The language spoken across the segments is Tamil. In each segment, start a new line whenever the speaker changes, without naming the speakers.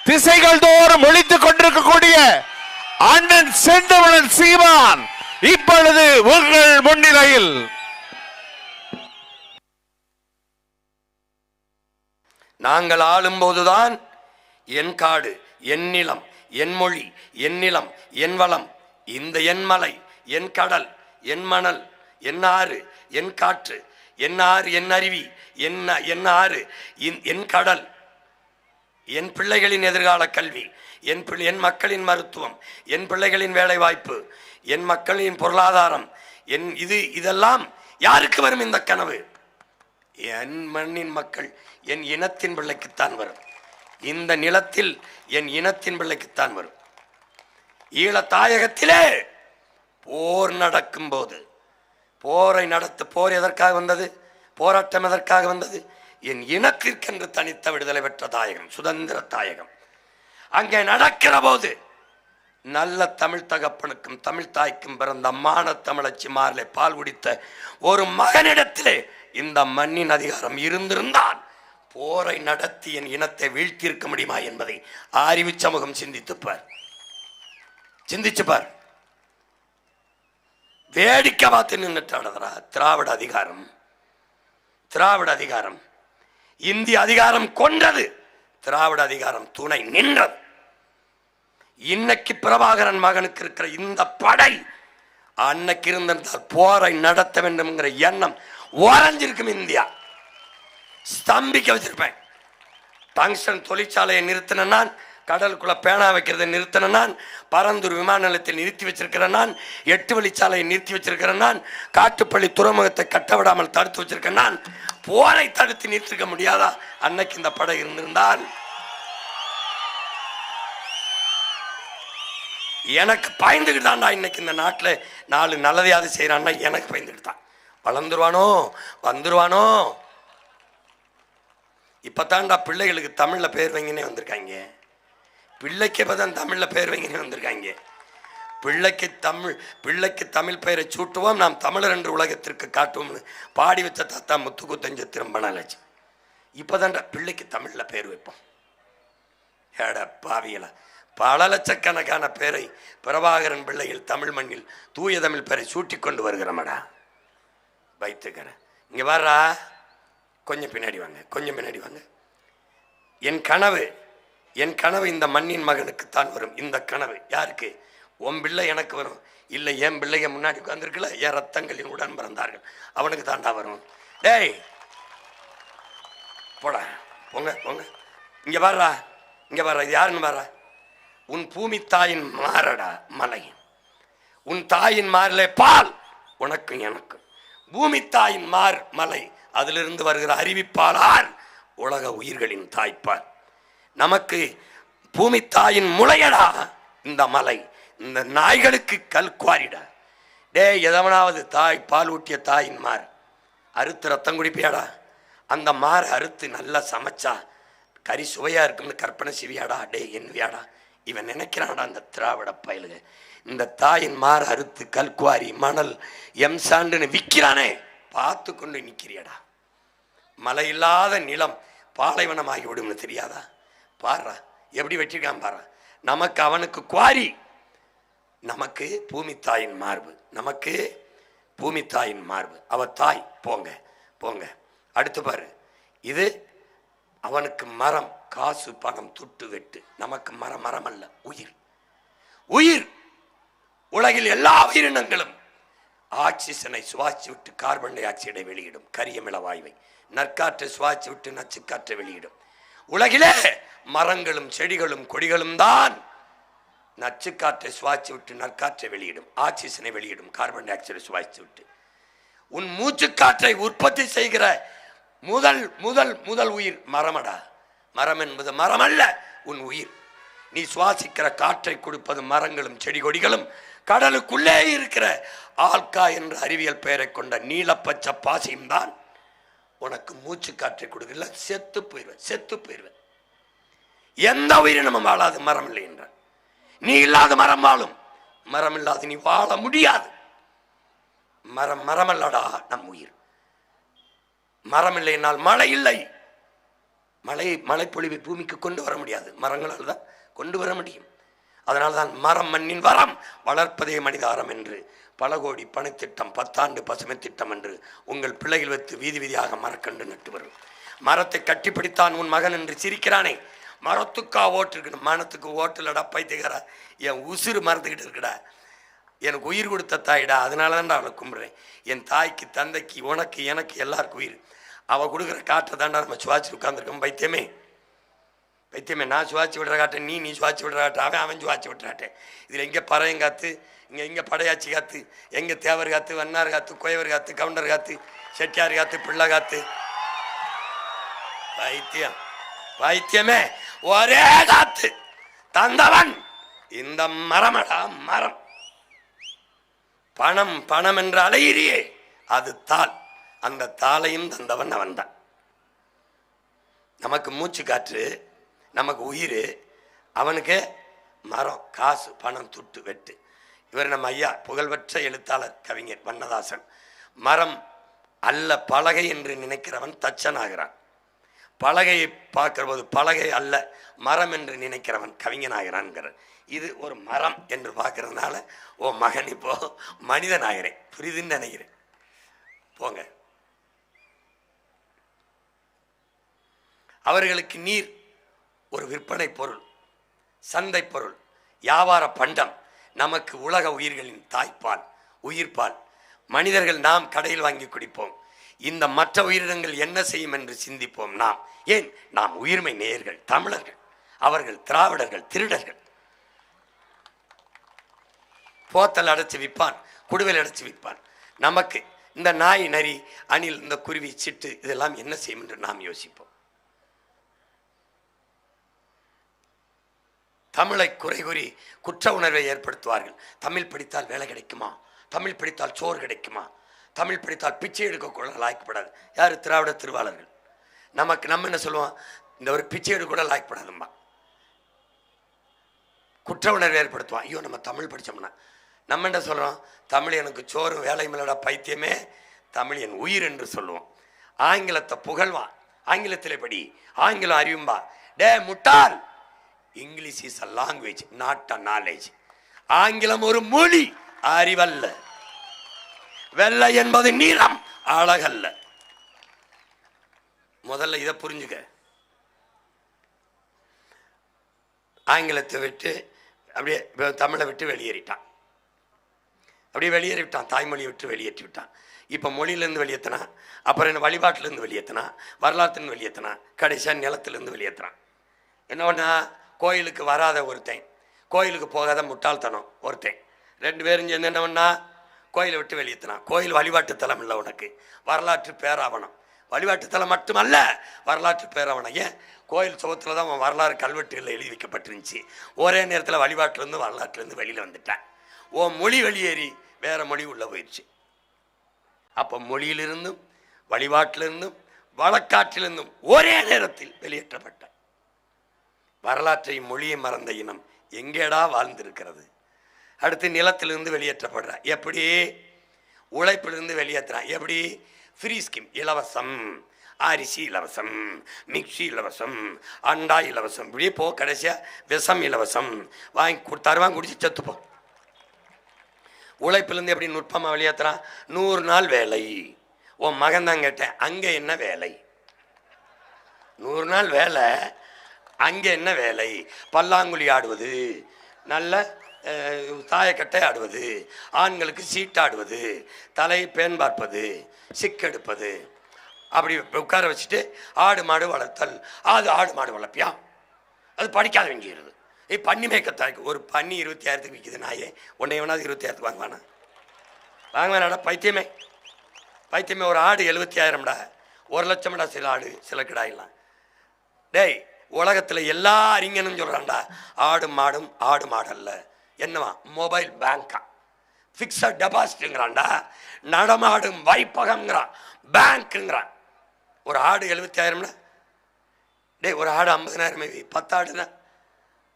திசைகள் தோறும் ஒழித்துக் கொண்டிருக்கக்கூடிய அண்ணன் செந்தமிழன் சீமான் இப்பொழுது உங்கள் முன்னிலையில்
நாங்கள் ஆளும்போதுதான் என் காடு, என் நிலம், என் மொழி, என் நிலம், என் வளம், இந்த என் மலை, என் கடல், என் மணல், என் ஆறு, என் காற்று, என் ஆறு, என் அருவி, என் ஆறு, என் கடல், என் பிள்ளைகளின் எதிர்கால கல்வி, என் மக்களின் மருத்துவம், என் பிள்ளைகளின் வேலை வாய்ப்பு, என் மக்களின் பொருளாதாரம், இதெல்லாம் யாருக்கு வரும் இந்த கனவு? என் மண்ணின் மக்கள், என் இனத்தின் பிள்ளைக்குத்தான் வரும். இந்த நிலத்தில் என் இனத்தின் பிள்ளைக்குத்தான் வரும். ஈழத்தாயகத்திலே போர் நடக்கும் போது போர் எதற்காக வந்தது? போராட்டம் எதற்காக வந்தது? என் இனத்திற்கென்று தனித்த விடுதலை பெற்ற தாயகம், சுதந்திர தாயகம். அங்கே நடக்கிற போது நல்ல தமிழ் தகப்பனுக்கும் தமிழ் தாய்க்கும் பிறந்த மான தமிழச்சி மாறிலே பால் குடித்த ஒரு மகனிடத்திலே இந்த மண்ணின் அதிகாரம் இருந்திருந்தால் போரை நடத்தி என் இனத்தை வீழ்த்தியிருக்க முடியுமா என்பதை அறிவு சமூகம் சிந்திச்சுப்பார். வேடிக்கை பார்த்து நின்றுட்டானதா திராவிட அதிகாரம் இந்திய அதிகாரம் கொண்டது, திராவிட அதிகாரம் துணை நின்றது. இன்னைக்கு பிரபாகரன் மகனுக்கு இருக்கிற இந்த படை அன்னைக்கு இருந்திருந்தால் போரை நடத்த வேண்டும் என்கிற எண்ணம் உறைஞ்சிருக்கும். இந்தியா ஸ்தம்பிக்க வச்சிருப்பேன். டங்ஸ்டன் தொழிற்சாலையை நிறுத்தின நான், கடலுக்குள்ள பேனா வைக்கிறதை நிறுத்தின நான், பரந்தூர் விமான நிலையத்தை நிறுத்தி வச்சிருக்கிறேன் நான், 8 வழிச்சாலையை நிறுத்தி வச்சிருக்கிறேன் நான், காட்டுப்பள்ளி துறைமுகத்தை கட்ட விடாமல் தடுத்து வச்சிருக்கேன் நான். போரை தடுத்து நிறுத்திக்க முடியாதா? அன்னைக்கு இந்த படை இருந்திருந்தால் எனக்கு பயந்துக்கிட்டு தான்டா இன்னைக்கு இந்த நாட்டில் 4 நல்லதையாவது செய்யறான்னா எனக்கு பயந்துக்கிட்டு தான். வந்துருவானோ இப்பதான்டா பிள்ளைகளுக்கு தமிழ்ல பேர் வைங்கன்னே வந்திருக்காங்க. பிள்ளைக்கு இப்பதான் தமிழ்ல பேர் வைங்கன்னே வந்திருக்காங்க. பிள்ளைக்கு தமிழ் பெயரை சூட்டுவோம், நாம் தமிழர் என்று உலகத்திற்கு காட்டுவோம்னு பாடி வச்ச தாத்தா முத்துக்குத்தஞ்ச திரும்பனாச்சு. இப்பதான்டா பிள்ளைக்கு தமிழ்ல பேர் வைப்போம். ஏட பாவியல, பல லட்சக்கணக்கான பேரை பிரபாகரன் பிள்ளைகள் தமிழ் மண்ணில் தூய தமிழ் பேரை சூட்டி கொண்டு வருகிறோமடா. வைத்துக்கிறேன். இங்க வர்றா, கொஞ்சம் பின்னாடி வாங்க. என் கனவு இந்த மண்ணின் மகனுக்குத்தான் வரும். இந்த கனவு யாருக்கு? உன் பிள்ளை எனக்கு வரும், இல்லை என் பிள்ளைய முன்னாடி உட்கார்ந்துருக்குல்ல, என் ரத்தங்களின் உடன் பிறந்தார்கள், அவனுக்கு தாண்டா வரும். டேய் போடா, போங்க. இங்க வர்றா. இது யாருன்னு வர்றா? உன் பூமி தாயின் மாறடா மலை. உன் தாயின் மாறிலே பால் உனக்கும் எனக்கும். பூமி தாயின் மார் மலை, அதிலிருந்து வருகிற அறிவிப்பாளார் உலக உயிர்களின் தாய்ப்பால். நமக்கு பூமி தாயின் முளையடா இந்த மலை. இந்த நாய்களுக்கு கல்குவாரிடா. எதவனாவது தாய் பால் ஊட்டிய தாயின் மார் அறுத்து ரத்தம் குடிப்பியாடா? அந்த மாரை அறுத்து நல்லா சமைச்சா கறி சுவையா இருக்குன்னு கற்பனை செய்வியாடா? என்னவியாடா? இவன் நினைக்கிறான்டா அந்த திராவிட பயலுக, இந்த தாயின் மாற அறுத்து கல்குவாரி மணல் எம்சாண்டுன்னு விற்கிறானே, பார்த்து கொண்டு நிற்கிறியடா. மழை இல்லாத நிலம் பாலைவனமாகி விடும்னு தெரியாதா? பாடுறா எப்படி வெற்றிருக்கான் பாரு. நமக்கு அவனுக்கு குவாரி, நமக்கு பூமி தாயின் மார்பு, அவ தாய். போங்க. அடுத்து பாரு, இது அவனுக்கு மரம், காசு பணம் துட்டு வெட்டு. நமக்கு மரம் அல்ல, உயிர். உலகில் எல்லா உயிரினங்களும் ஆக்சிஜனை சுவாசி விட்டு கார்பன் டை ஆக்சைடை வெளியிடும், கரியமில வாயுவை. நற்காற்றை சுவாசி விட்டு நச்சுக்காற்றை வெளியிடும். உலகிலே மரங்களும் செடிகளும் கொடிகளும் தான் நச்சுக்காற்றை சுவாசி விட்டு நற்காற்றை வெளியிடும், ஆக்சிஜனை வெளியிடும், கார்பன் டை ஆக்சைடை சுவாசி விட்டு. உன் மூச்சுக்காற்றை உற்பத்தி செய்கிற முதல் உயிர் மரமடா. மரம் என்பது மரம் அல்ல, உன் உயிர். நீ சுவாசிக்கிற காற்றை கொடுப்பது மரங்களும் செடி கொடிகளும், கடலுக்குள்ளே இருக்கிற ஆல்கா என்ற அறிவியல் பெயரை கொண்ட நீலப்பச்சை பாசியும் தான் உனக்கு மூச்சு காற்றை கொடுக்கல. செத்து போயிருவேன். எந்த உயிரினமும் வாழாது மரம் இல்லை என்ற. நீ இல்லாத மரம் வாழும், மரம் இல்லாத நீ வாழ முடியாது. மரமல்லடா நம் உயிர். மரம் இல்லைனால் மழை இல்லை, மழைப்பொழிவை பூமிக்கு கொண்டு வர முடியாது, மரங்களால் தான் கொண்டு வர முடியும். அதனால்தான் மரம் மண்ணின் வரம், வளர்ப்பதே மனிதாரம் என்று பல கோடி பணித்திட்டம், 10 ஆண்டு பசுமை திட்டம் என்று உங்கள் பிள்ளைகள் வைத்து வீதி வீதியாக மரக்கண்டு நட்டு வரும். மரத்தை கட்டிப்பிடித்தான் உன் மகன் என்று சிரிக்கிறானே, மரத்துக்கா ஓட்டு இருக்கணும்? மனத்துக்கு ஓட்டுலடா பைத்தியக்காரா, என் உசுறு மறந்துக்கிட்டு இருக்குடா, எனக்கு உயிர் கொடுத்த தாயிடா, அதனால தான்டா அவளை கும்பிட்றேன். என் தாய்க்கு தந்தைக்கு உனக்கு எனக்கு எல்லாருக்கும் உயிர். அவள் கொடுக்குற காற்றை தாண்டா நம்ம சுவாச்சி உட்காந்துருக்கோம். பைத்தியமே பைத்தியமே, நான் சுவாச்சி விடுற காட்டேன், நீ சுவாச்சி விடுற காட்ட, அவன் சுவாச்சி விட்டுறாட்டேன். இதில் எங்கே பறையும் காற்று, இங்கே படையாச்சி காற்று, எங்கே தேவர் காற்று, வண்ணார் காற்று, குயவர் காற்று, கவுண்டர் காற்று, செட்டியார் காற்று, பிள்ளை காற்று? பைத்தியம் பைத்தியமே, ஒரே காத்து தந்தவன் இந்த மரமடா மரம். பணம் பணம் என்ற அலையிறியே, அது தாள், அந்த தாளையும் தந்தவன் அவன்தான். நமக்கு மூச்சு காற்று, நமக்கு உயிர், அவனுக்கு மரம், காசு, பணம், துட்டு, வெட்டு. இவர் நம்ம ஐயா புகழ்பெற்ற எழுத்தாளர் கவிஞர் வண்ணதாசன். மரம் அல்ல பலகை என்று நினைக்கிறவன் தச்சன் ஆகிறான். பலகையை பார்க்கிற போது பலகை அல்ல மரம் என்று நினைக்கிறவன் கவிஞனாகிறான். இது ஒரு மரம் என்று பார்க்கறதுனால ஓ மகன் இப்போ மனிதன் ஆகிறேன், புரிதுன்னு நினைக்கிறேன். போங்க. அவர்களுக்கு நீர் ஒரு விற்பனை பொருள், சந்தை பொருள், வியாபார பண்டம். நமக்கு உலக உயிர்களின் தாய்ப்பால், உயிர்ப்பால். மனிதர்கள் நாம் கடையில் வாங்கி குடிப்போம். இந்த மற்ற உயிரினங்கள் என்ன செய்யும் என்று சிந்திப்போம் நாம். ஏன்? நாம் உயிர்மை நேயர்கள், தமிழர்கள். அவர்கள் திராவிடர்கள், திருடர்கள். போத்தல் அடைச்சு விற்பான், குடுவையில் அடைச்சு விற்பான். நமக்கு இந்த நாய், நரி, அணில், இந்த குருவி, சிட்டு இதெல்லாம் என்ன செய்யும் என்று நாம் யோசிப்போம். தமிழை குறை கூறி குற்ற உணர்வை ஏற்படுத்துவார்கள். தமிழ் படித்தால் வேலை கிடைக்குமா, தமிழ் படித்தால் சோறு கிடைக்குமா, தமிழ் படித்தால் பிச்சை எடுக்க லாய்க்கப்படாது. யார்? திராவிட திருவாளர்கள். நமக்கு நம்ம என்ன சொல்லுவோம்? இந்த ஒரு பிச்சை எடுக்க கூட லாய்க்கப்படாதும்பா. குற்ற உணர்வை ஏற்படுத்துவான். ஐயோ நம்ம தமிழ் படித்தோம்னா நம்ம என்ன சொல்கிறோம்? தமிழ் எனக்கு சோறு வேலை மேலடா பைத்தியமே, தமிழ் என் உயிர் என்று சொல்லுவோம். ஆங்கிலத்தை புகழ்வான். ஆங்கிலத்தில் படி, ஆங்கிலம் அறிவும்பா. டே முட்டாள், English is a language, not a knowledge. ஆங்கிலம் ஒரு மொழி, அறிவல்ல. வெள்ளை என்பது நீளம், அழகல்ல. முதல்ல இதை புரிஞ்சுக்க. ஆங்கிலத்தை விட்டு அப்படியே தமிழை விட்டு வெளியேறிட்டான். அப்படியே வெளியேறிவிட்டான், தாய்மொழியை விட்டு வெளியேற்றி விட்டான். இப்போ மொழியிலேருந்து வெளியேற்றினான், அப்புறம் என்ன வழிபாட்டிலேருந்து வெளியேற்றினான், வரலாற்றுலேருந்து வெளியேற்றினான், கடைசியாக நிலத்திலேருந்து வெளியேற்றினான். என்ன பண்ணா? கோயிலுக்கு வராத ஒருத்தன், கோயிலுக்கு போகாத முட்டாள்தனம் ஒருத்தன், 2 பேரும் சேர்ந்து என்ன பண்ணா? கோயிலை விட்டு வெளியேற்றினான். கோயில் வழிபாட்டு தலம் இல்லை உனக்கு, வரலாற்று பேராவணம். வழிபாட்டு தலம் மட்டுமல்ல, வரலாற்று பேராவணம். ஏன்? கோயில் சுவத்தில் தான் வரலாறு கல்வெட்டுகளில் எழுதி வைக்கப்பட்டிருந்துச்சு. ஒரே நேரத்தில் வழிபாட்டிலேருந்து வரலாற்றுலேருந்து வெளியில் வந்துட்டான். ஓ மொழி வெளியேறி வேற மொழி உள்ள போயிடுச்சு. அப்போ மொழியிலிருந்தும் வழிபாட்டிலிருந்தும் வழக்காற்றிலிருந்தும் ஒரே நேரத்தில் வெளியேற்றப்பட்ட வரலாற்றை மொழியை மறந்த இனம் எங்கேடா வாழ்ந்திருக்கிறது? அடுத்து நிலத்திலிருந்து வெளியேற்றப்படுற. எப்படி? உழைப்பிலிருந்து வெளியேற்றுறான். எப்படி? ஃப்ரீ ஸ்கீம், இலவசம். அரிசி இலவசம், மிக்சி இலவசம், அண்டா இலவசம். இப்படியே போ, கடைசியாக விஷம் இலவசம். வாங்கி தருவான், குடிச்சு செத்துப்போம். உழைப்பிலிருந்து எப்படி நுட்பமாக வெளியேற்றுறான்? 100 நாள் வேலை. உன் மகன் தான் கேட்டேன், அங்கே என்ன வேலை? 100 நாள் வேலை, அங்கே என்ன வேலை? பல்லாங்குழி ஆடுவது, நல்ல தாயக்கட்டை ஆடுவது, ஆண்களுக்கு சீட்டாடுவது, தலை பேன் பார்ப்பது, சிக்கெடுப்பது, அப்படி உட்கார வச்சுட்டு ஆடு மாடு வளர்த்தல். அது ஆடு மாடு வளர்ப்பியா? அது படிக்காத வேண்டியிருது. பன்னி மேய்க்கத்தாய்க்கு ஒரு பன்னி 20,000 விற்கிது. நாயே உன்னை வேணாது 20,000 வாங்குவானா? வாங்குவானாடா பைத்தியமே, பைத்தியமே. ஒரு ஆடு 70,000டா, 1,00,000டா சில ஆடு, சில கிடாயெல்லாம். டேய், உலகத்தில் எல்லா அறிஞனும் சொல்கிறான்டா, ஆடு மாடும் ஆடு மாடல்ல. என்னவா? மொபைல் பேங்கா, ஃபிக்ஸட் டெபாசிட்டுங்கிறான்டா, நடமாடும் வைப்பகம்ங்கிறான், பேங்க்குங்கிறான். ஒரு ஆடு 70,000. டே, ஒரு ஆடு 50,000, 10 ஆடுனா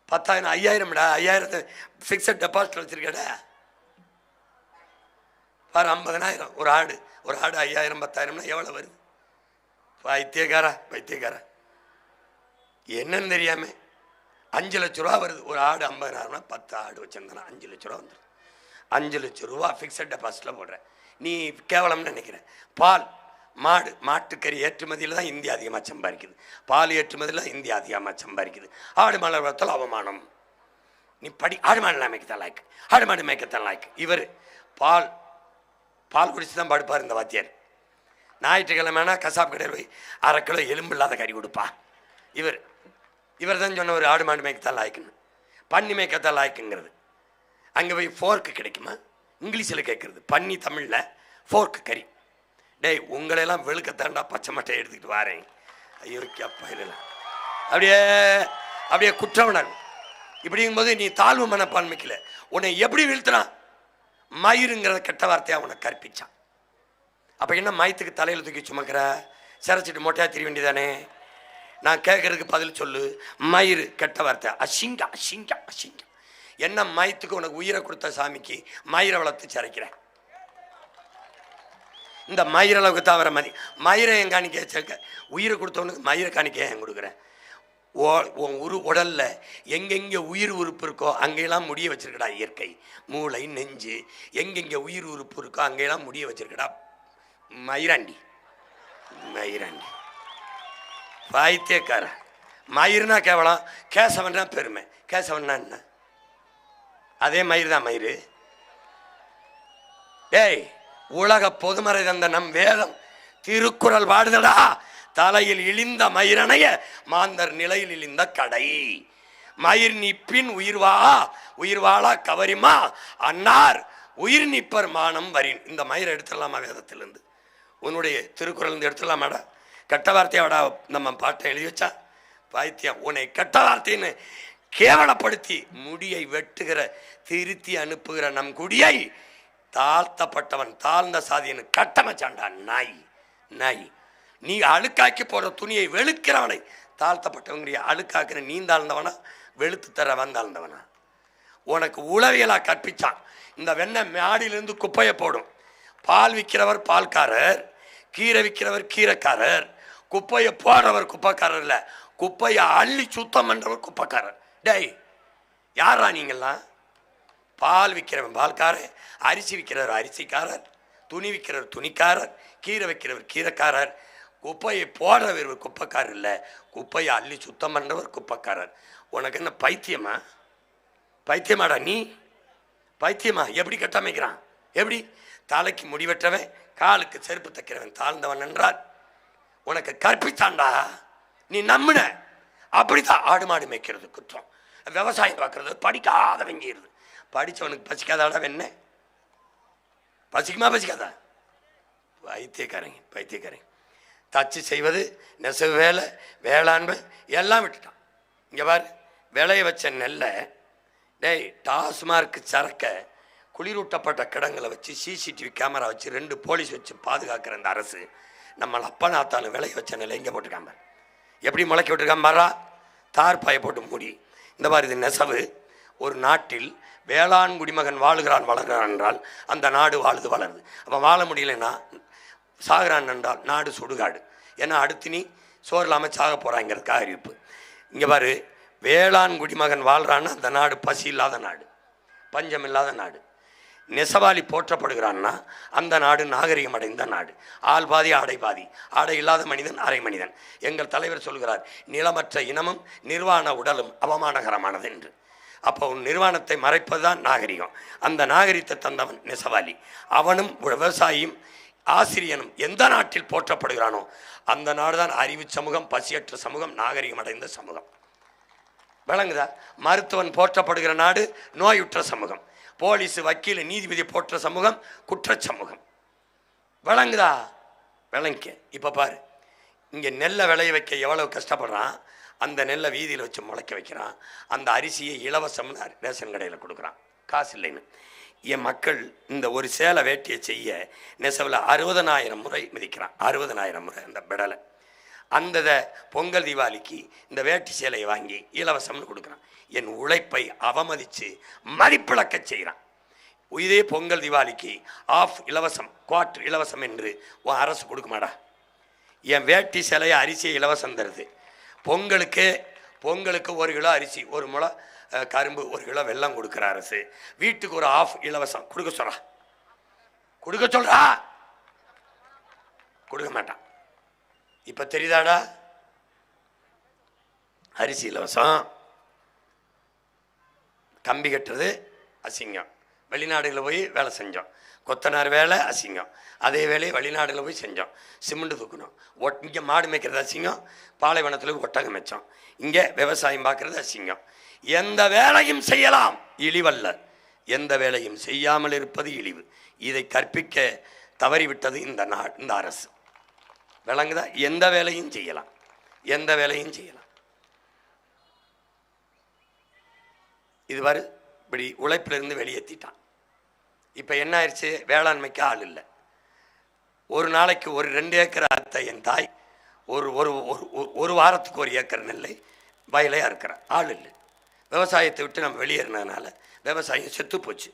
10,000, 5,000டா. 5,000 ஃபிக்ஸட் டெபாசிட் வச்சிருக்கடா பாரு. 50,000 ஒரு ஆடு. ஒரு ஆடு 5,000, 10,000 எவ்வளோ வருது? பைத்தியக்காரா, பைத்தியக்காரா. என்னன்னு தெரியாம 5 லட்ச ரூபா வருது. ஒரு ஆடு 50,000 10 ஆடு வச்சிருந்தா 5 லட்ச ரூபா வந்துடும். 5 லட்ச ரூபா ஃபிக்ஸட் டெபாசிட்ல போடுறேன். நீ கேவலம்னு நினைக்கிறேன். பால் மாடு மாட்டுக்கறி ஏற்றுமதியில் தான் இந்தியா அதிகமாக சம்பாதிக்குது. பால் ஏற்றுமதியில் தான் இந்தியா அதிகமாக சம்பாதிக்குது. ஆடு மாடு வளர்த்தால் அவமானம். நீ ஆடு மாடுலாம் மேய்க்கத்தான் லாய்க்கு, ஆடு மாடு மேய்க்கத்தான் லாய்க்கு. இவர் பால் குடிச்சு தான் படுப்பார் இந்த வாத்தியார். ஞாயிற்றுக்கிழமைனா கசாப் கடையில் போய் 1/2 கிலோ எலும்பு இல்லாத கறி கொடுப்பா. இவர் தான் சொன்ன ஒரு ஆடு மாடு மேய்க்கத்தான் லாய்க்குன்னு, பன்னி மேய்க்கத்தான் லாய்க்குங்கிறது. அங்கே போய் ஃபோர்க்கு கிடைக்குமா? இங்கிலீஷில் கேட்குறது. பன்னி தமிழில் ஃபோர்க்கு கறி. டேய் உங்களெல்லாம் வெளுக்கத்தாண்டா பச்சை மட்டை எடுத்துக்கிட்டு வாரேன். ஐயோ அப்பா இல்லை. அப்படியே குற்ற உணர்வு. இப்படிங்கும்போது நீ தாழ்வு மனப்பான்மைக்கல. உன்னை எப்படி வீழ்த்தினான்? மயிருங்கிறத கெட்ட வார்த்தையாக உனக்கு கற்பிச்சான். அப்போ என்ன மயத்துக்கு தலையில் தூக்கி சுமக்கிற? சிரைச்சிட்டு மொட்டையாக திரிய வேண்டியதானே? நான் கேட்கறதுக்கு பதில் சொல்லு. மயிறு கெட்ட வார்த்தை, அசிங்கா அசிங்கா அசிங்கா. என்ன மயத்துக்கு உனக்கு உயிரை கொடுத்த சாமிக்கு மயிரை வளர்த்து சிறைக்கிறேன். இந்த மயிரளவுக்கு தான் வர மதி. மயிரை என் காணிக்க சேர்க்க உயிரை கொடுத்தவனுக்கு மயிரை காணிக்க ஏன் கொடுக்குறேன்? உன் உடல்ல எங்கெங்கே உயிர் உறுப்பு இருக்கோ அங்கெல்லாம் முடிய வச்சிருக்கடா இயற்கை. மூளை நெஞ்சு எங்கெங்கே உயிர் உறுப்பு இருக்கோ அங்கெல்லாம் முடிய வச்சிருக்கடா மயிராண்டி. மயிராண்டி பாய்த்தேக்கார. மயிர்னா கேவலம், கேசவன்னா பெருமை. கேசவன்னா என்ன? அதே மயிர் தான் மயிறு. டேய் உலக பொதுமறை தந்த நம் வேதம் திருக்குறள் பாடுதடா. தலையில் இழிந்த மயிரணைய மாந்தர் நிலையில் இழிந்த கடை. மயிர் நிப்பின் உயிர் வாழா கவரிமா அன்னார் உயிர் நிப்பர் மானம் வரின். இந்த மயிரை எடுத்துடலாமா வேதத்திலிருந்து? உன்னுடைய திருக்குறள் இருந்து எடுத்துடலாமாடா? கெட்ட வார்த்தையோட நம்ம பாட்டை எழுதி வச்சா பாய்த்தியம். உன்னை கெட்ட வார்த்தைன்னு கேவலப்படுத்தி முடியை வெட்டுகிற திருத்தி அனுப்புகிற நம் குடியை தாழ்த்தப்பட்டவன் தாழ்ந்த சாதியன்னு கட்டமைச்சாண்டா நாய். நாய் நீ அழுக்காக்கி போடுற துணியை வெளுக்கிறவனை தாழ்த்தப்பட்டவங்க அழுக்காக்குற நீ தாழ்ந்தவனா வெளுத்து தர வந்தாழ்ந்தவனா? உனக்கு உளவியலா கற்பிச்சான். இந்த வெண்ணெய் மாடியிலிருந்து குப்பையை போடும். பால் விற்கிறவர் பால்காரர், கீரை விற்கிறவர் கீரைக்காரர், குப்பையை போடுறவர் குப்பைக்காரர் இல்லை, குப்பையை அள்ளி சுத்தம் பண்றவர் குப்பைக்காரர். டேய் யாரா நீங்கள்லாம்? பால் விற்கிறவன் பால்காரர், அரிசி விற்கிறவர் அரிசிக்காரர், துணி விற்கிறவர் துணிக்காரர், கீரை வைக்கிறவர் கீரைக்காரர், குப்பையை போடுறவர் குப்பைக்காரர் இல்லை, குப்பையை அள்ளி சுத்தம் பண்ணுறவர் குப்பைக்காரர். உனக்கு என்ன பைத்தியமா? பைத்தியமாடா நீ? பைத்தியமா? எப்படி கட்டமைக்கிறான்? எப்படி? தலைக்கு முடிவெற்றவன் காலுக்கு செருப்பு தைக்கிறவன் தாழ்ந்தவன் என்றால் உனக்கு கற்பித்தாண்டா. நீ நம்பின. அப்படித்தான் ஆடு மாடு மேய்க்கிறது குற்றம், விவசாயம் பார்க்கறது படிக்காத வெங்கிறது. படித்தவனுக்கு பசிக்காதாடா வெண்ண? பசிக்குமா பசிக்காதா? பைத்தியக்காரங்க பைத்தியக்காரங்க. தச்சு செய்வது நெசவு வேலை வேளாண்மை எல்லாம் விட்டுட்டான். இங்கே பாரு விளைய வச்ச நெல்லை டேய் டாஸ்மார்க் சரக்க குளிரூட்டப்பட்ட கிடங்களை வச்சு சிசிடிவி கேமரா வச்சு 2 போலீஸ் வச்சு பாதுகாக்கிற இந்த அரசு நம்மளை அப்பனாத்தாலும் விளைய வச்ச நெல்லை எங்கே போட்டிருக்காம எப்படி முளைக்க விட்டுருக்காம பாரா? தார் பாயை போட்டு மூடி. இந்த மாதிரி இது நெசவு. ஒரு நாட்டில் வேளாண் குடிமகன் வாழுகிறான் வளர்கிறான் என்றால் அந்த நாடு வாழுது வளருது. அப்போ வாழ முடியலைன்னா சாகிறான் என்றால் நாடு சுடுகாடு. ஏன்னா அடுத்து நீ சோறு இல்லாமல் சாக போகிறாங்கிறதுக்காக அறிவிப்பு. இங்கே பாரு வேளாண் குடிமகன் வாழ்கிறான்னா அந்த நாடு பசி இல்லாத நாடு, பஞ்சம் இல்லாத நாடு. நெசவாளி போற்றப்படுகிறான்னா அந்த நாடு நாகரிகம் அடைந்த நாடு. ஆள் பாதி ஆடை பாதி. ஆடை இல்லாத மனிதன் அரை மனிதன். எங்கள் தலைவர் சொல்கிறார், நிலமற்ற இனமும் நிர்வாண உடலும் அவமானகரமானது என்று. அப்போ நிர்வாணத்தை மறைப்பது தான் நாகரிகம். அந்த நாகரிகத்தை தந்தவன் நெசவாளி. அவனும் விவசாயியும் ஆசிரியனும் எந்த நாட்டில் போற்றப்படுகிறானோ அந்த நாடு தான் அறிவு சமூகம், பசியற்ற சமூகம், நாகரிகம் அடைந்த சமூகம். விளங்குதா? மருத்துவன் போற்றப்படுகிற நாடு நோயுற்ற சமூகம். போலீஸ் வக்கீல் நீதிபதி போற்ற சமூகம் குற்ற சமூகம். விளங்குதா? விளங்க. இப்போ பாரு இங்கே நெல்லை விளைய வைக்க எவ்வளவு கஷ்டப்படுறான். அந்த நெல்லை வீதியில் வச்சு முளைக்க வைக்கிறான். அந்த அரிசியை இலவசம்னு ரேஷன் கடையில் கொடுக்குறான், காசு இல்லைன்னு. என் மக்கள் இந்த ஒரு சேலை வேட்டியை செய்ய நெசவில் 60,000 முறை மிதிக்கிறான். 60,000 முறை அந்த பெடலை. அந்த பொங்கல் தீபாவளிக்கு இந்த வேட்டி சேலையை வாங்கி இலவசம்னு கொடுக்குறான். என் உழைப்பை அவமதித்து மதிப்பிழக்க செய்கிறான். இதே பொங்கல் தீபாவளிக்கு ஆஃப் இலவசம், குவார்டர் இலவசம் என்று உன் அரசு கொடுக்குமாடா? என் வேட்டி சேலையை அரிசியை இலவசம் தருது. பொங்கலுக்கு பொங்கலுக்கு 1 கிலோ அரிசி, 1 முளை கரும்பு, 1 கிலோ வெல்லம் கொடுக்குற அரசு. வீட்டுக்கு ஒரு ½ இலவசம் கொடுக்க சொல்றா. கொடுக்க மாட்டான். இப்ப தெரியுதாடா? அரிசி இலவசம், கம்பி கட்டுறது அசிங்கம், வெளிநாடுகளில் போய் வேலை செஞ்சோம், கொத்தனார் வேலை அசிங்கம், அதே வேலையை வெளிநாடுகளில் போய் செஞ்சோம், சிமெண்ட் தூக்கணும், இங்கே மாடு மேய்க்கிறது அசிங்கம், பாலைவனத்தில் ஒட்டகம் மேய்ச்சோம், இங்கே விவசாயம் பார்க்கறது அசிங்கம். எந்த வேலையும் செய்யலாம், இழிவல்ல. எந்த வேலையும் செய்யாமல் இருப்பது இழிவு. இதை கற்பிக்க தவறிவிட்டது இந்த அரசு. விளங்குதா? எந்த வேலையும் செய்யலாம், எந்த வேலையும் செய்யலாம். இதுவரை இப்படி உழைப்பிலிருந்து வெளியேற்றிட்டான். இப்போ என்ன ஆயிடுச்சு? வேளாண்மைக்கு ஆள் இல்லை. ஒரு நாளைக்கு ஒரு 2 ஏக்கர் அறுத்த என் தாய் ஒரு வாரத்துக்கு 1 ஏக்கர் நெல்லை வயலையா இருக்கிற ஆள் இல்லை. விவசாயத்தை விட்டு நம்ம வெளியேறினதுனால விவசாயம் செத்து போச்சு.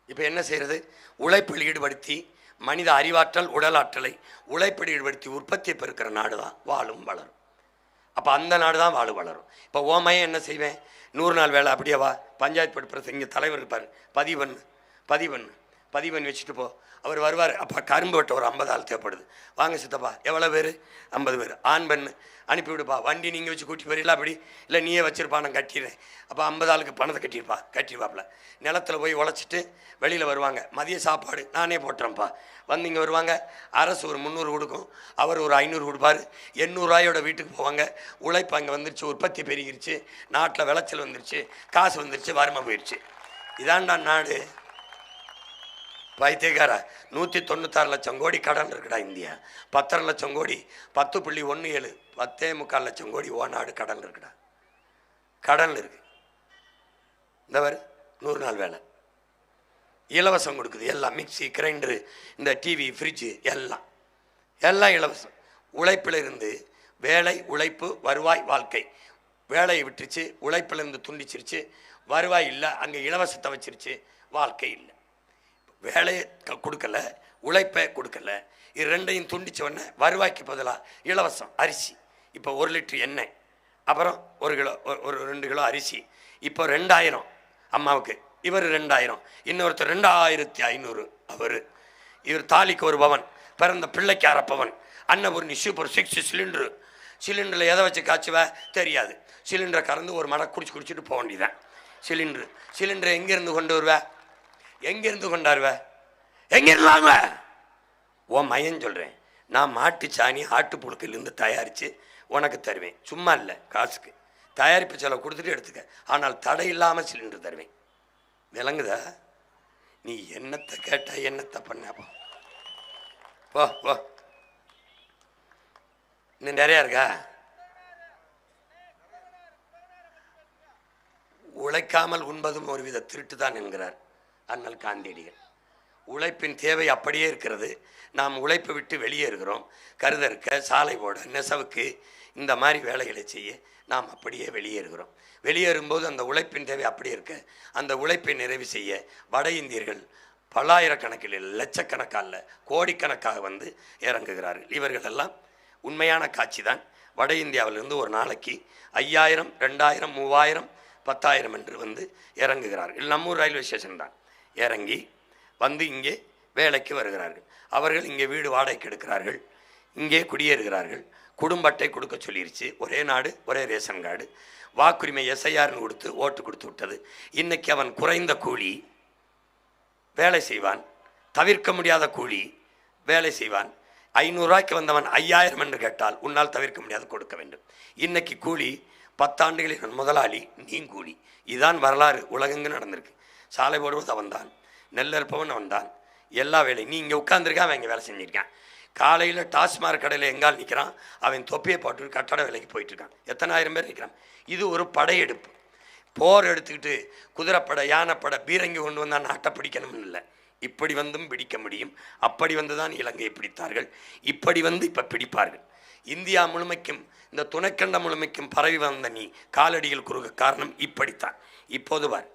இப்போ என்ன செய்யறது? உழைப்பில் ஈடுபடுத்தி மனித அறிவாற்றல் உடலாற்றலை உழைப்பில் ஈடுபடுத்தி உற்பத்தியை பெருக்கிற நாடு தான் வாழும் வளரும். அப்போ அந்த நாடு தான் வளரும். இப்போ ஓமையை என்ன செய்வேன்? 100 நாள் வேலை அப்படியே வா, பஞ்சாயத்து படுப்புறது இங்கே தலைவர் இருப்பார், பதிவு பண்ணி வச்சுட்டு போ. அவர் வருவார். அப்போ கரும்பு வெட்ட ஒரு 50 ஆள் தேவைப்படுது, வாங்க சித்தப்பா, எவ்வளோ பேர்? 50 பேர். ஆண் பெண் அனுப்பிவிடுப்பா, வண்டி நீங்கள் வச்சு கூட்டி போறீங்களா? அப்படி இல்லை, நீயே வச்சிருப்பா, நான் கட்டிடுறேன். அப்போ 50 ஆளுக்கு பணத்தை கட்டிடுவாப்புல. நிலத்தில் போய் உழைச்சிட்டு வெளியில் வருவாங்க. மதிய சாப்பாடு நானே போட்டுறேன்ப்பா. வந்து இங்கே வருவாங்க. அரசு ஒரு 300 கொடுக்கும், அவர் ஒரு 500 கொடுப்பார். 800 ரூபாயோட வீட்டுக்கு போவாங்க. உழைப்பு அங்கே வந்துருச்சு, உற்பத்தி பெருகிருச்சு, நாட்டில் விளைச்சல் வந்துருச்சு, காசு வந்துருச்சு, வறுமை போயிடுச்சு. இதான்டா நாடு. பைத்தியக்கார 196 லட்சம் கோடி கடன் இருக்குடா இந்தியா. 10.5 லட்சம் கோடி, 10.17, 10.25 லட்சம் கோடி நாடு கடன் இருக்குடா. கடன் இருக்கு. இந்த 100 நாள் வேலை இலவசம் கொடுக்குது. எல்லாம் மிக்சி, கிரைண்டரு, இந்த டிவி, ஃப்ரிட்ஜு எல்லாம் இலவசம். உழைப்பில் இருந்து வேலை, உழைப்பு, வருவாய், வாழ்க்கை. வேலையை விட்டுருச்சு, உழைப்பிலிருந்து துண்டிச்சிருச்சு, வருவாய் இல்லை, அங்கே இலவசத்தை வச்சிருச்சு, வாழ்க்கை இல்லை. வேலையை கொடுக்கல, உழைப்பை கொடுக்கல, இது ரெண்டையும் துண்டிச்சவொடனே வருவாய்க்கு பதிலாக இலவசம் அரிசி. இப்போ 1 லிட்டர் எண்ணெய், அப்புறம் 1 கிலோ, ஒரு 2 கிலோ அரிசி. இப்போ 2000 அம்மாவுக்கு, இவர் 2000, இன்னொருத்தர் 2500. இவர் தாலிக்கு 1 பவன், பிறந்த பிள்ளைக்கு 1/2 பவன். அன்னபூர்ணி சூப்பர் 6 சிலிண்டரில் எதை வச்சு காய்ச்சுவ தெரியாது. சிலிண்டரை கறந்து ஒரு மடை குடிச்சிட்டு போக வேண்டியதான். சிலிண்டரை எங்கேருந்து கொண்டு வருவ? எங்கேருந்து கொண்டாருவ? எங்கே இருந்தாங்க? ஓ மையன் சொல்கிறேன், நான் மாட்டு சாணி ஆட்டு புழுக்கிலிருந்து தயாரித்து உனக்கு தருவேன். சும்மா இல்லை, காசுக்கு தயாரிப்பு செலவு கொடுத்துட்டு எடுத்துக்க. ஆனால் தடை இல்லாமல் சிலிண்டர் தருவேன். விளங்குதா? நீ என்னத்தை கேட்ட, என்னத்தை பண்ண? போ போ. இன்னும் நிறையா இருக்கா? உழைக்காமல் உண்பதும் ஒருவித திருட்டு தான் என்கிறார் அண்ணல் காந்தியடிகள். உழைப்பின் தேவை அப்படியே இருக்கிறது. நாம் உழைப்பை விட்டு வெளியேறுகிறோம். கருதறுக்க, சாலை போட, நெசவுக்கு, இந்த மாதிரி வேலைகளை செய்ய நாம் அப்படியே வெளியேறுகிறோம். வெளியேறும்போது அந்த உழைப்பின் தேவை அப்படியே இருக்க, அந்த உழைப்பை நிறைவு செய்ய வட இந்தியர்கள் பல்லாயிரக்கணக்கில், லட்சக்கணக்கால, கோடிக்கணக்காக வந்து இறங்குகிறார்கள். இவர்களெல்லாம் உண்மையான காட்சி தான். வட இந்தியாவிலிருந்து ஒரு நாளைக்கு 5000, 2000, 3000, 10,000 என்று வந்து இறங்குகிறார்கள். நம்ம ஊர் ரயில்வே ஸ்டேஷன் தான். இறங்கி வந்து இங்கே வேலைக்கு வருகிறார்கள். அவர்கள் இங்கே வீடு வாடகைக்கு எடுக்கிறார்கள், இங்கே குடியேறுகிறார்கள். குடும்ப அட்டை கொடுக்க சொல்லிருச்சு. ஒரே நாடு, ஒரே ரேஷன் கார்டு. வாக்குரிமை எஸ்ஐஆர்னு கொடுத்து ஓட்டு கொடுத்து விட்டது. இன்னைக்கு அவன் குறைந்த கூலி வேலை செய்வான், தவிர்க்க முடியாத கூலி வேலை செய்வான். 500 ரூபாய்க்கு வந்தவன் 5000 என்று கேட்டால் உன்னால் தவிர்க்க முடியாது, கொடுக்க வேண்டும். இன்னைக்கு கூலி 10 ஆண்டுகளில் முதலாளி, நீ கூலி. இதுதான் வரலாறு. உலகெங்கு நடந்திருக்கு. சாலை போடுவது அவன் தான், நெல்லறுப்பவன் அவன் தான், எல்லா வேலையும். நீ இங்கே உட்காந்துருக்கான், அவன் இங்கே வேலை செஞ்சுருக்கான். காலையில் டாஸ்மார்க் கடையில் எங்கால் நிற்கிறான், அவன் தொப்பியை போட்டு கட்டட வேலைக்கு போயிட்டுருக்கான். எத்தனை ஆயிரம் பேர் நிற்கிறான். இது ஒரு படையெடுப்பு. போர் எடுத்துக்கிட்டு குதிரைப்படை, யானைப்படை, பீரங்கி கொண்டு வந்தால் நாட்டை பிடிக்கணும்னு இல்லை. இப்படி வந்தும் பிடிக்க முடியும். அப்படி வந்து தான் இலங்கையை பிடித்தார்கள். இப்படி வந்து இப்போ பிடிப்பார்கள். இந்தியா முழுமைக்கும், இந்த துணைக்கண்ட முழுமைக்கும் பரவி வந்த நீ காலடியில் குறுக காரணம் இப்படித்தான். இப்போது பார்,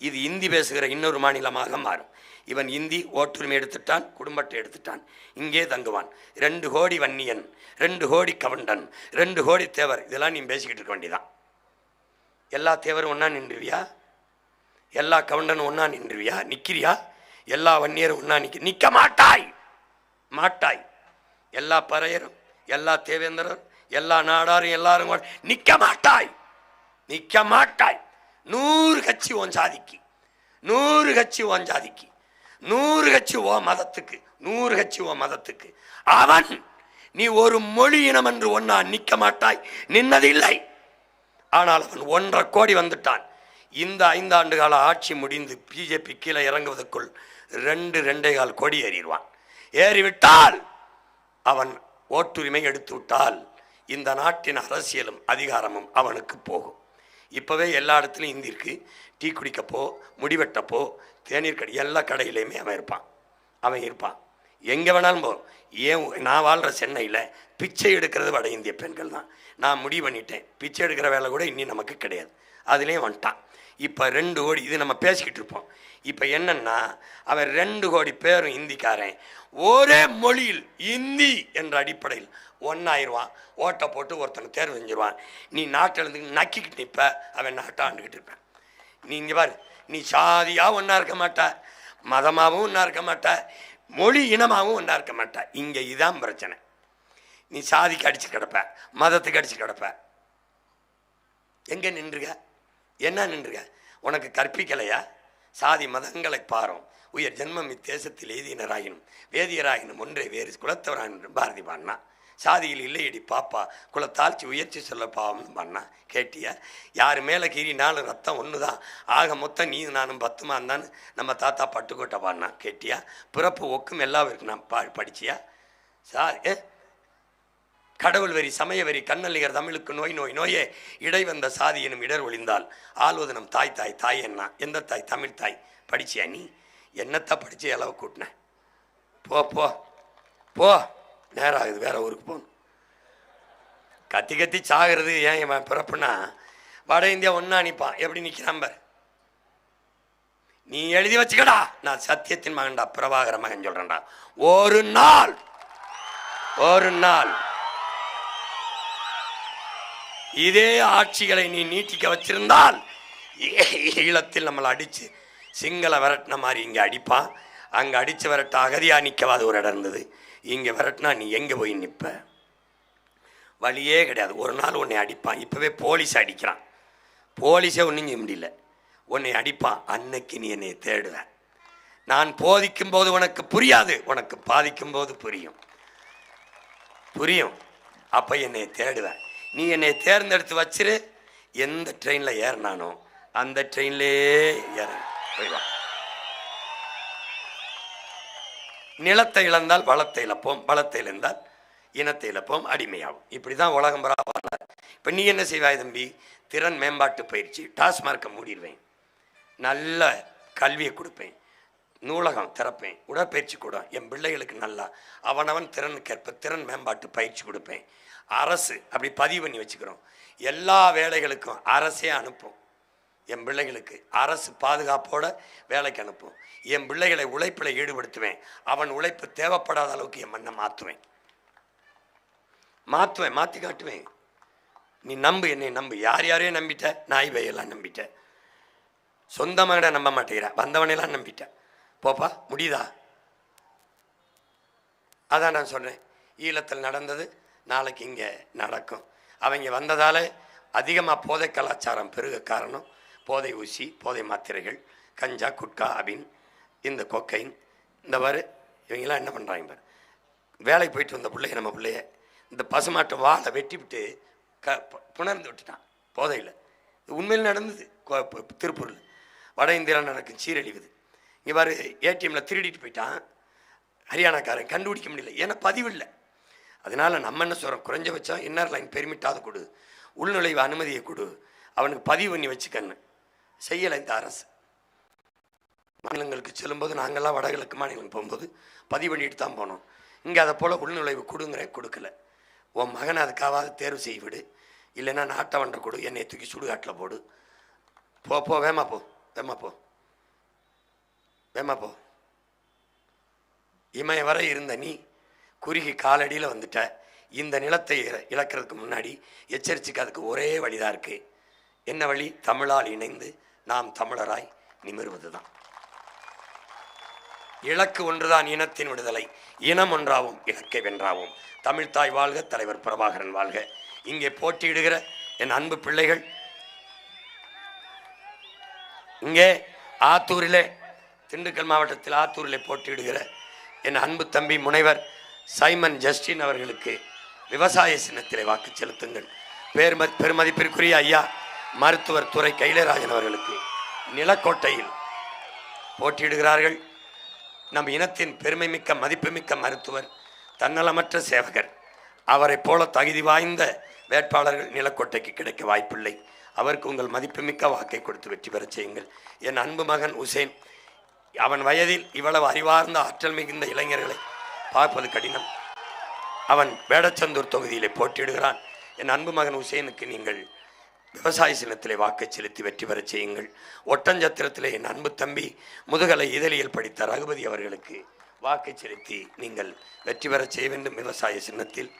இது இந்தி பேசுகிற இன்னொரு மாநிலமாக மாறும். இவன் இந்தி ஓட்டுரிமை எடுத்துட்டான், குடும்பத்தை எடுத்துட்டான், இங்கே தங்குவான். 2 கோடி வன்னியன், 2 கோடி கவுண்டன், 2 கோடி தேவர், இதெல்லாம் நீ பேசிக்கிட்டு இருக்க வேண்டியதான். எல்லா தேவரும் ஒன்றா நின்றுவியா? எல்லா கவுண்டனும் ஒன்றா நின்றுவியா? நிற்கிறியா? எல்லா வன்னியரும் ஒன்றா நிற்க மாட்டாய் மாட்டாய். எல்லா பறையரும், எல்லா தேவேந்திரரும், எல்லா நாடாரும் எல்லாரும் நிற்க மாட்டாய், நிற்க மாட்டாய். 100 கட்சி ஓன் சாதிக்கு, 100 கட்சி ஓன் ஜாதிக்கு, 100 கட்சி ஓ மதத்துக்கு, 100 கட்சி ஓ மதத்துக்கு. அவன் நீ ஒரு மொழி இனம் என்று ஒன்னா நிற்க மாட்டாய், நின்னதில்லை. ஆனால் அவன் 1.5 கோடி வந்துட்டான். இந்த 5 ஆண்டு கால ஆட்சி முடிந்து பிஜேபி கீழே இறங்குவதற்குள் 2.25 கோடி ஏறிடுவான். ஏறிவிட்டால் அவன் ஓட்டுரிமை எடுத்து விட்டால் இந்த நாட்டின் அரசியலும் அதிகாரமும் அவனுக்கு போகும். இப்போவே எல்லா இடத்துலையும் இந்தி இருக்கு. டீ குடிக்கப்போ, முடிவெட்டப்போ, தேநீர் கடை, எல்லா கடையிலையுமே அவன் இருப்பான். எங்கே வேணாலும் போ. ஏன் நான் வாழ்கிற சென்னையில் பிச்சை எடுக்கிறது வட இந்திய பெண்கள் தான். நான் முடிவு பண்ணிட்டேன், பிச்சை எடுக்கிற வேலை கூட இன்னும் நமக்கு கிடையாது. அதுலேயும் வந்துட்டான். இப்போ 2 கோடி, இது நம்ம பேசிக்கிட்டு இருப்போம். இப்போ என்னன்னா, அவன் 2 கோடி பேரும் இந்திக்காரன் ஒரே மொழியில் இந்தி என்ற அடிப்படையில் ஒன்றாயிருவான். ஓட்டை போட்டு ஒருத்தனை தேர்வு செஞ்சிருவான். நீ நாட்டில் நக்கிக்கிட்டு நிற்ப, அவன் நாட்டை ஆண்டுக்கிட்டு இருப்பேன். நீ இங்கே பாரு, நீ சாதியாக ஒன்றா இருக்க மாட்ட, மதமாகவும் ஒன்றா இருக்க மாட்ட, மொழி இனமாகவும் ஒன்றா இருக்க மாட்ட. இங்கே இதான் பிரச்சனை. நீ சாதிக்கு அடிச்சு கிடப்ப, மதத்துக்கு அடிச்சு கிடப்ப. எங்கே நின்றுக? என்ன நின்றுக? உனக்கு கற்பிக்கலையா? சாதி மதங்களை பாரும் உயர் ஜென்மம் இத்தேசத்தில் எய்தினராயினும் வேதியராயினும் ஒன்றே வேறு குலத்தவராயினும் பாரதி பாடினா. சாதியில் இல்லையடி பாப்பா குலத்தாழ்ச்சி உயர்ச்சி சொல்ல பாவம்னு பாடினா. கேட்டியா? யார் மேலே கீறினாலும் ரத்தம் ஒன்று தான், ஆக மொத்தம் நீ நானும் 10மா இருந்தான்னு நம்ம தாத்தா பட்டுக்கோட்டை பாடினா. கேட்டியா? பிறப்பு ஒக்கும் எல்லாம் இருக்கு. நான் படிச்சியா? கடவுள் வரி சமய வரி கண்ணல்லிகர் தமிழுக்கு நோய் நோய் நோயே இடை வந்த சாதி எனும் இடர் ஒளிந்தால் ஆள்வதனம் தாய் தாய் தாய் என்ன? எந்த தாய்? தமிழ் தாய். படிச்சியா நீ? என்னத்தான் படிச்சு அளவு கூட்டின? போ போ போ, நேரம் ஆகுது, வேற ஊருக்கு போகணும். கத்தி கத்தி சாகிறது ஏன் இவன் பிறப்புனா, வட இந்தியா ஒன்றா நிற்பான். எப்படி நிற்கிறான் பார். நீ எழுதி வச்சுக்கடா, நான் சத்தியத்தின் மகன்டா, பிரபாகர மகன் சொல்றேன்டா. ஒரு நாள் இதே ஆட்சிகளை நீ நீட்டிக்க வச்சிருந்தால் ஈழத்தில் நம்மளை அடிச்சு சிங்கள விரட்டின மாதிரி இங்கே அடிப்பான். அங்கே அடித்து விரட்ட அகதியா நிற்கவாத ஒரு இடம் இருந்தது. இங்கே விரட்டினா நீ எங்கே போய் நிற்ப? வழியே கிடையாது. ஒரு நாள் உன்னை அடிப்பான். இப்போவே போலீஸ் அடிக்கிறான். போலீஸே ஒன்றும் செய்ய முடியல. உன்னை அடிப்பான். அன்னைக்கு நீ என்னை தேடுவ. நான் போதிக்கும் போது உனக்கு புரியாது, உனக்கு பாதிக்கும் போது புரியும். அப்போ என்னை தேடுவேன். நீ என்னை தேர்ந்தெடுத்து வச்சிரு. எந்த ட்ரெயினில் ஏறினானோ அந்த ட்ரெயின்லேயே போய்வான். நிலத்தை இழந்தால் வளத்தை இழப்போம், வளத்தை இழந்தால் இனத்தை இழப்போம், அடிமையாகும். இப்படி தான் உலகம் பரவாயில்ல. இப்போ நீ என்ன செய்வாய் தம்பி? திறன் மேம்பாட்டு பயிற்சி, டாஸ்மார்க்கை மூடிடுவேன், நல்ல கல்வியை கொடுப்பேன், நூலகம் திறப்பேன், உடற்பயிற்சி கூட என் பிள்ளைகளுக்கு நல்லா அவனவன் திறனுக்கேற்ப திறன் மேம்பாட்டு பயிற்சி கொடுப்பேன். அரசு அப்படி பதிவு பண்ணி வச்சுக்கிறோம். எல்லா வேலைகளுக்கும் அரசே அனுப்பும். என் பிள்ளைகளுக்கு அரசு பாதுகாப்போட வேலைக்கு அனுப்பும். என் பிள்ளைகளை உழைப்பில் ஈடுபடுத்துவேன். அவன் உழைப்பு தேவைப்படாத அளவுக்கு என் மண்ணை மாற்றி காட்டுவேன். நீ நம்பு, என்னை நம்பு. யாரையும் நம்பிட்ட, நாய் வையெல்லாம் நம்பிட்ட, சொந்த மகனை நம்ப மாட்டேங்கிற, வந்தவனையெல்லாம் நம்பிட்ட. போப்பா, முடியுதா? அதான் நான் சொன்னேன், ஈழத்தில் நடந்தது நாளைக்கு இங்கே நடக்கும். அவங்க வந்ததால் அதிகமாக போதை கலாச்சாரம் பெருக காரணம் போதை ஊசி, போதை மாத்திரைகள், கஞ்சா, குட்கா, அபின், இந்த கொக்கைன். இந்த பாரு இவங்கெல்லாம் என்ன பண்ணுறாங்க பாரு. வேலைக்கு போயிட்டு வந்த பிள்ளைய, நம்ம பிள்ளைய இந்த பசுமாட்டு வாழை வெட்டி விட்டு புணர்ந்து விட்டுட்டான் போதையில். இது உண்மையில் நடந்தது. திருப்பூரில் வட இந்தியாவில் நடக்கும் சீரழிவுது. இங்கே பாரு, ஏடிஎம்மில் திருடிட்டு போயிட்டான். ஹரியானாக்காரன் கண்டுபிடிக்க முடியல, ஏன்னா பதிவு இல்லை. அதனால் நம்ம என்ன சொல்கிறோம், குறைஞ்சபட்சம் இன்னர் லைன் பெர்மிட்டாவது கொடு, உள்நுழைவு அனுமதியை கொடு, அவனுக்கு பதிவு பண்ணி வச்சுக்கன்னு செய்யலை இந்த அரசு. மாநிலங்களுக்கு செல்லும்போது நாங்கள்லாம் வடகிழக்கு மாநிலம் போகும்போது பதிவு பண்ணிட்டு தான் போனோம். இங்கே அதை போல் உள்நுழைவு கொடுங்கிறேன், கொடுக்கல. உன் மகனை அதுக்காவது தேர்வு செய்ய விடு, இல்லைன்னா நாட்டை வண்டை கொடு, என்னை தூக்கி சுடுகாட்டில் போடு. போ வேமா போ. வேமா போ. இமய வரை இருந்த நீ குறுகி காலடியில் வந்துட்ட. இந்த நிலத்தை இழக்கிறதுக்கு முன்னாடி எச்சரிச்சுக்கு அதுக்கு ஒரே வழிதான் இருக்கு. என்ன வழி? தமிழால் இணைந்து நாம் தமிழராய் நிமிர்வது தான். இலக்கு ஒன்றுதான் இனத்தின் விடுதலை. இனம் ஒன்றாவும் இலக்கை வென்றாவும். தமிழ்தாய் வாழ்க, தலைவர் பிரபாகரன் வாழ்க. இங்கே போட்டியிடுகிற என் அன்பு பிள்ளைகள், இங்கே ஆத்தூரிலே, திண்டுக்கல் மாவட்டத்தில் ஆத்தூரிலே போட்டியிடுகிற என் அன்பு தம்பி முனைவர் சைமன் ஜஸ்டின் அவர்களுக்கு விவசாய சின்னத்திலே வாக்கு செலுத்துங்கள். பெருமதிப்பிற்குரிய ஐயா மருத்துவர் துரை கைலராஜன் அவர்களுக்கு நிலக்கோட்டையில் போட்டியிடுகிறார்கள். நம் இனத்தின் பெருமைமிக்க மதிப்புமிக்க மருத்துவர், தன்னலமற்ற சேவகர். அவரை போல தகுதி வாய்ந்த வேட்பாளர்கள் நிலக்கோட்டைக்கு கிடைக்க வாய்ப்பில்லை. அவருக்கு உங்கள் மதிப்புமிக்க வாக்கை கொடுத்து வெற்றி பெற செய்யுங்கள். என் அன்பு மகன் உசேன், அவன் வயதில் இவ்வளவு அறிவார்ந்த ஆற்றல் மிகுந்த இளைஞர்களை பார்ப்பது கடினம். அவன் வேடச்சந்தூர் தொகுதியிலே போட்டியிடுகிறான். என் அன்பு மகன் உசேனுக்கு நீங்கள் விவசாய சின்னத்திலே வாக்கை செலுத்தி வெற்றி பெற செய்யுங்கள். ஒட்டஞ்சத்திரத்திலே என் அன்பு தம்பி முதுகலை இதழியல் படித்த ரகுபதி அவர்களுக்கு வாக்கை செலுத்தி நீங்கள் வெற்றி பெற செய்ய வேண்டும் விவசாய சின்னத்தில்.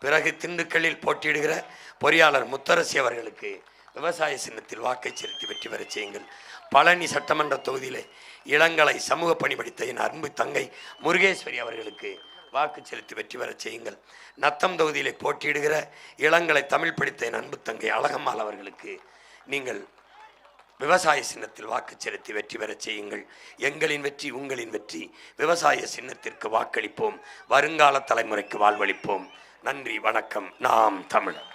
பிறகு திண்டுக்கல்லில் போட்டியிடுகிற பொறியாளர் முத்தரசி அவர்களுக்கு விவசாய சின்னத்தில் வாக்கை செலுத்தி வெற்றி பெற செய்யுங்கள். பழனி சட்டமன்ற தொகுதியிலே இளங்கலை சமூக பணி படித்த என் அன்பு தங்கை முருகேஸ்வரி அவர்களுக்கு வாக்கு செலுத்தி வெற்றி பெற செய்யுங்கள். நத்தம் தொகுதியிலே போட்டியிடுகிற இளங்கலை தமிழ் படித்த என் அன்பு தங்கை அழகம்மாள் அவர்களுக்கு நீங்கள் விவசாய சின்னத்தில் வாக்கு செலுத்தி வெற்றி பெற செய்யுங்கள். எங்களின் வெற்றி உங்களின் வெற்றி. விவசாய சின்னத்திற்கு வாக்களிப்போம். வருங்கால தலைமுறைக்கு வாழ்வளிப்போம். நன்றி, வணக்கம். நாம் தமிழர்.